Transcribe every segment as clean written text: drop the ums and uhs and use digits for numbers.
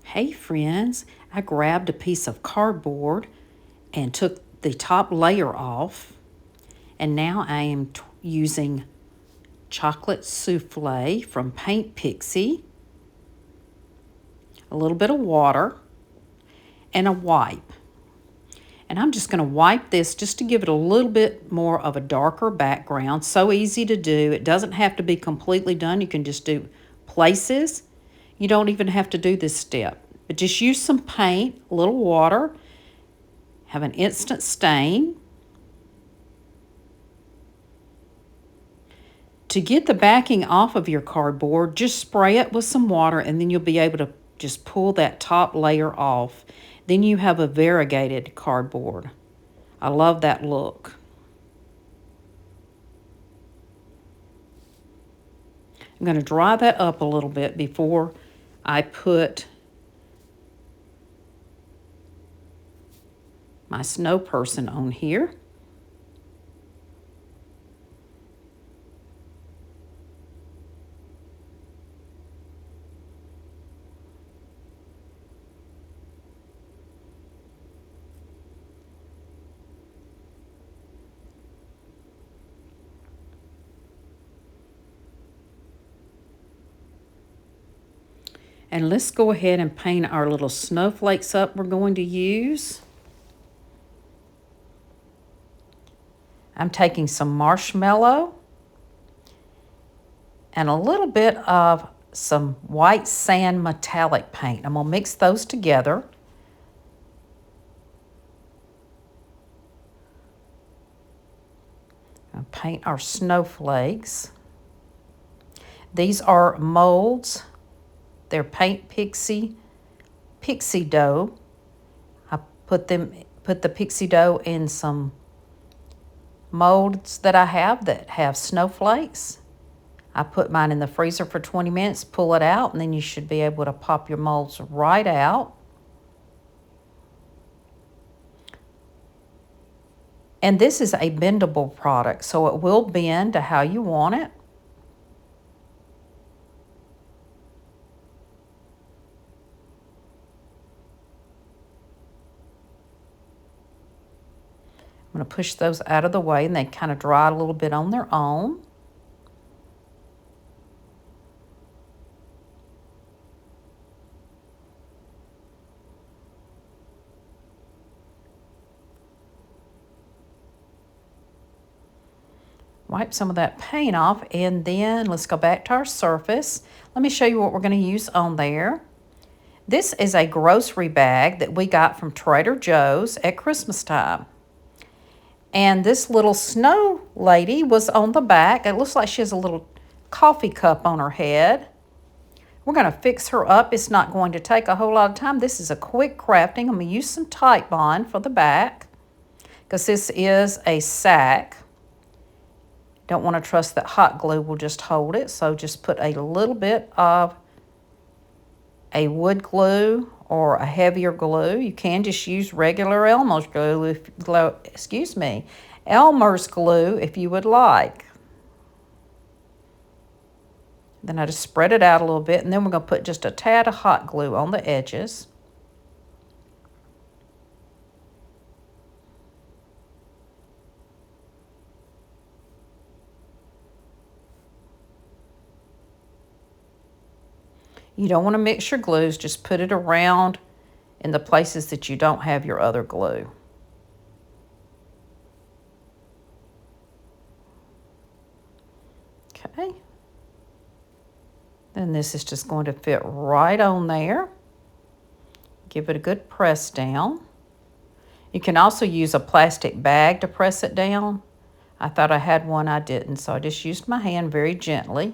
Hey friends, I grabbed a piece of cardboard and took the top layer off, and now I am using Chocolate Soufflé from Paint Pixie, a little bit of water, and a wipe. And I'm just going to wipe this just to give it a little bit more of a darker background. So easy to do. It doesn't have to be completely done. You can just do places. You don't even have to do this step. But just use some paint, a little water, have an instant stain. To get the backing off of your cardboard, just spray it with some water and then you'll be able to just pull that top layer off. Then you have a variegated cardboard. I love that look. I'm going to dry that up a little bit before I put my snow person on here. And let's go ahead and paint our little snowflakes up we're going to use. I'm taking some marshmallow and a little bit of some white sand metallic paint. I'm going to mix those together. I'll paint our snowflakes. These are molds. They're Paint Pixie Doh. I put the pixie dough in some molds that I have that have snowflakes. I put mine in the freezer for 20 minutes, pull it out, and then you should be able to pop your molds right out. And this is a bendable product, so it will bend to how you want it. I'm going to push those out of the way, and they kind of dry a little bit on their own. Wipe some of that paint off, and then let's go back to our surface. Let me show you what we're going to use on there. This is a grocery bag that we got from Trader Joe's at Christmas time. And this little snow lady was on the back. It looks like she has a little coffee cup on her head. We're going to fix her up. It's not going to take a whole lot of time. This is a quick crafting. I'm going to use some Tite Bond for the back because this is a sack. Don't want to trust that hot glue will just hold it. So just put a little bit of a wood glue or a heavier glue. You can just use regular Elmer's glue Elmer's glue if you would like. Then I just spread it out a little bit, and then we're going to put just a tad of hot glue on the edges. You don't want to mix your glues, just put it around in the places that you don't have your other glue. Okay. Then this is just going to fit right on there. Give it a good press down. You can also use a plastic bag to press it down. I thought I had one, I didn't, so I just used my hand very gently.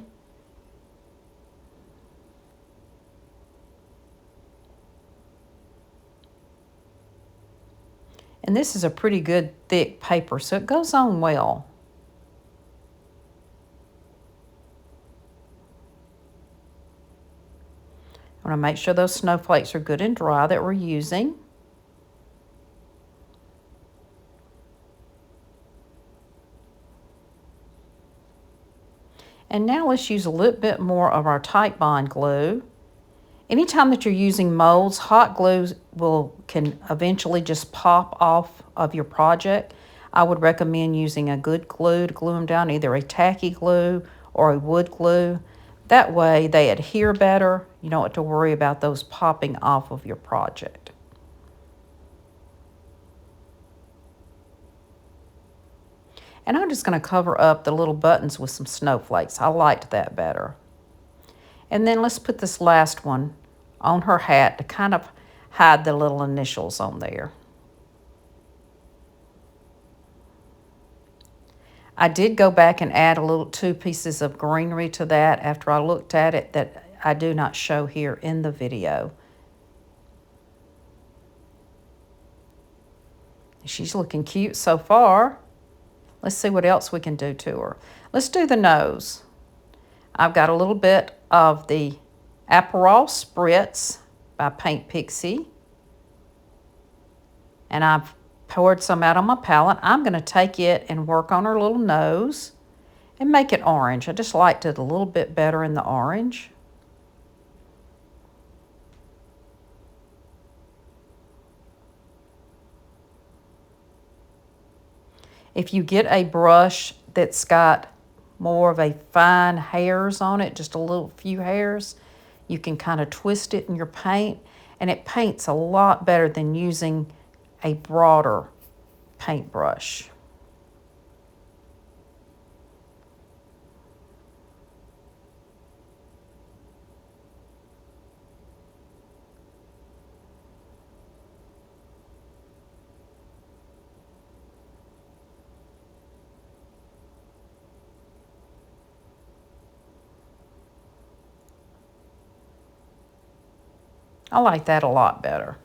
And this is a pretty good thick paper, so it goes on well. I want to make sure those snowflakes are good and dry that we're using. And now let's use a little bit more of our Tite Bond glue. Anytime that you're using molds, hot glue can eventually just pop off of your project. I would recommend using a good glue to glue them down, either a tacky glue or a wood glue. That way they adhere better. You don't have to worry about those popping off of your project. And I'm just going to cover up the little buttons with some snowflakes. I liked that better. And then let's put this last one on her hat to kind of hide the little initials on there. I did go back and add two pieces of greenery to that after I looked at it that I do not show here in the video. She's looking cute so far. Let's see what else we can do to her. Let's do the nose. I've got a little bit of the Aperol Spritz by Paint Pixie. And I've poured some out on my palette. I'm going to take it and work on her little nose and make it orange. I just liked it a little bit better in the orange. If you get a brush that's got more of a fine hairs on it, just a little few hairs, you can kind of twist it in your paint, and it paints a lot better than using a broader paintbrush. I like that a lot better.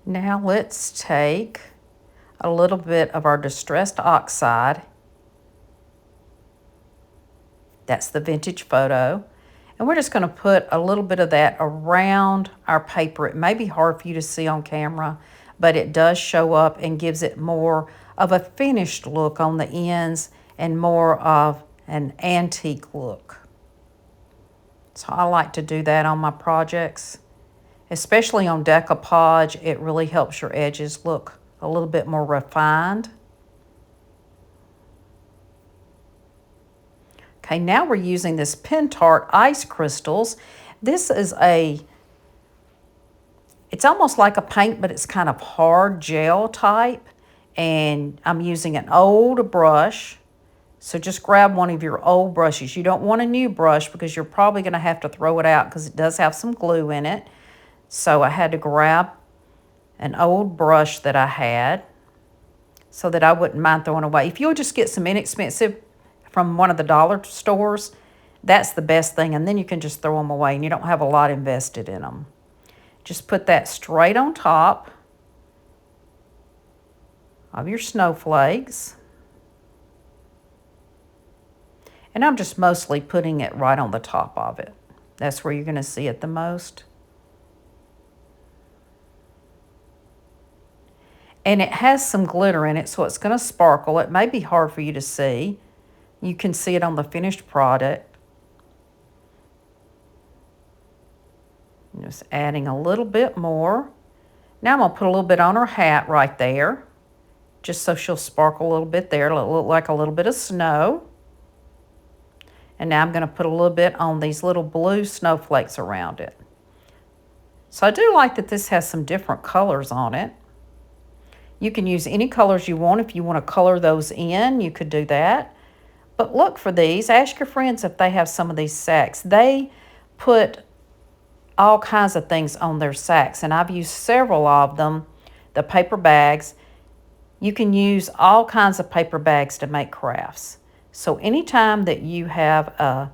Now let's take a little bit of our distressed oxide. That's the vintage photo. And we're just going to put a little bit of that around our paper. It may be hard for you to see on camera, but it does show up and gives it more of a finished look on the ends and more of an antique look. So I like to do that on my projects. Especially on decoupage, it really helps your edges look a little bit more refined. Okay, now we're using this Pentart ice crystals. This is it's almost like a paint, but it's kind of hard gel type. And I'm using an old brush. So just grab one of your old brushes. You don't want a new brush because you're probably going to have to throw it out because it does have some glue in it. So I had to grab an old brush that I had so that I wouldn't mind throwing away. If you'll just get some inexpensive from one of the dollar stores, that's the best thing. And then you can just throw them away and you don't have a lot invested in them. Just put that straight on top of your snowflakes. And I'm just mostly putting it right on the top of it. That's where you're going to see it the most. And it has some glitter in it, so it's going to sparkle. It may be hard for you to see. You can see it on the finished product. Just adding a little bit more. Now I'm going to put a little bit on her hat right there, just so she'll sparkle a little bit there. It'll look like a little bit of snow. And now I'm going to put a little bit on these little blue snowflakes around it. So I do like that this has some different colors on it. You can use any colors you want. If you want to color those in, you could do that. But look for these. Ask your friends if they have some of these sacks. They put all kinds of things on their sacks, and I've used several of them, the paper bags. You can use all kinds of paper bags to make crafts. So anytime that you have a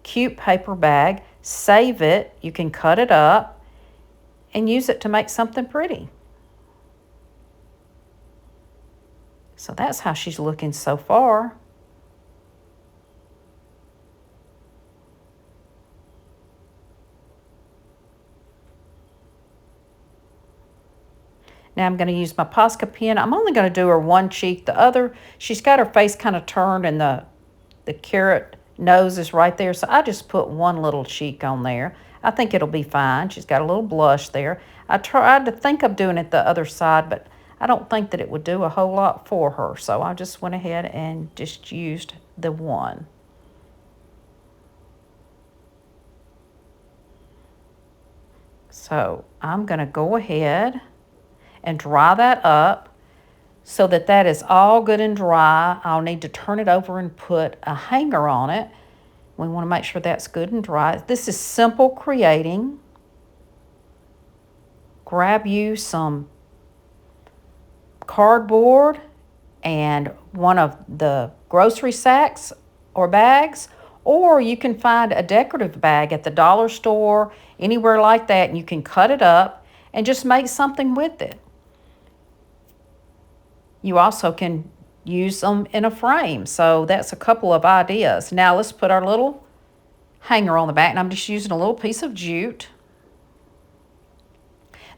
cute paper bag, save it. You can cut it up and use it to make something pretty. So that's how she's looking so far. Now I'm going to use my Posca pen. I'm only going to do her one cheek. The other, she's got her face kind of turned and the carrot nose is right there. So I just put one little cheek on there. I think it'll be fine. She's got a little blush there. I tried to think of doing it the other side, but I don't think that it would do a whole lot for her. So I just went ahead and just used the one. So I'm going to go ahead and dry that up so that that is all good and dry. I'll need to turn it over and put a hanger on it. We want to make sure that's good and dry. This is simple creating. Grab you some cardboard and one of the grocery sacks or bags, or you can find a decorative bag at the dollar store, anywhere like that, and you can cut it up and just make something with it. You also can use them in a frame. So that's a couple of ideas. Now let's put our little hanger on the back, and I'm just using a little piece of jute.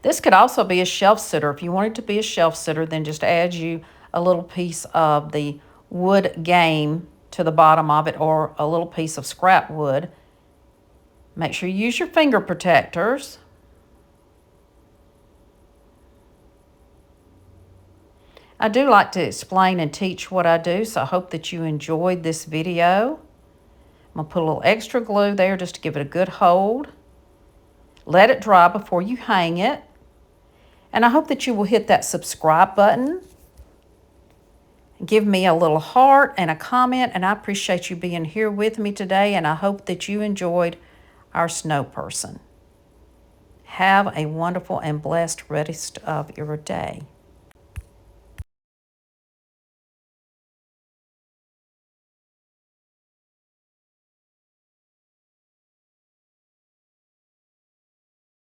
This could also be a shelf sitter. If you want it to be a shelf sitter, then just add you a little piece of the wood game to the bottom of it, or a little piece of scrap wood. Make sure you use your finger protectors. I do like to explain and teach what I do, so I hope that you enjoyed this video. I'm going to put a little extra glue there just to give it a good hold. Let it dry before you hang it. And I hope that you will hit that subscribe button. Give me a little heart and a comment, and I appreciate you being here with me today, and I hope that you enjoyed our snow person. Have a wonderful and blessed rest of your day.